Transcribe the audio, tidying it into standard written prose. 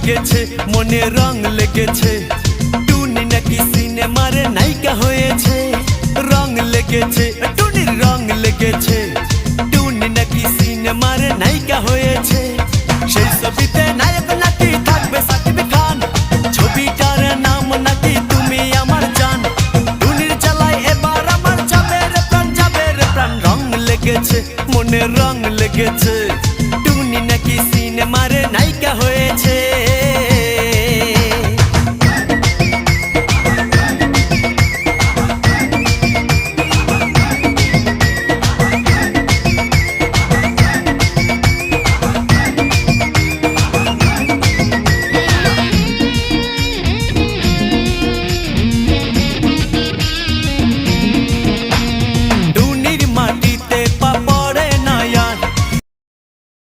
লেগেছে মনে রং লেগেছে টুনি নাকি সিনেমার নায়িকা হয়েছে রং লেগেছে টুনির রং লেগেছে টুনি নাকি সিনেমার নায়িকা হয়েছে সেই ছবিতে নায়ক নাকি থাকবে সাকিব খান ছবিটার নাম নাকি তুমি আমার জান টুনির জ্বালায় এবার আমার যাবে রে প্রাণ রং লেগেছে মনে রং লেগেছে টুনি নাকি সিনেমার নায়িকা হয়েছে।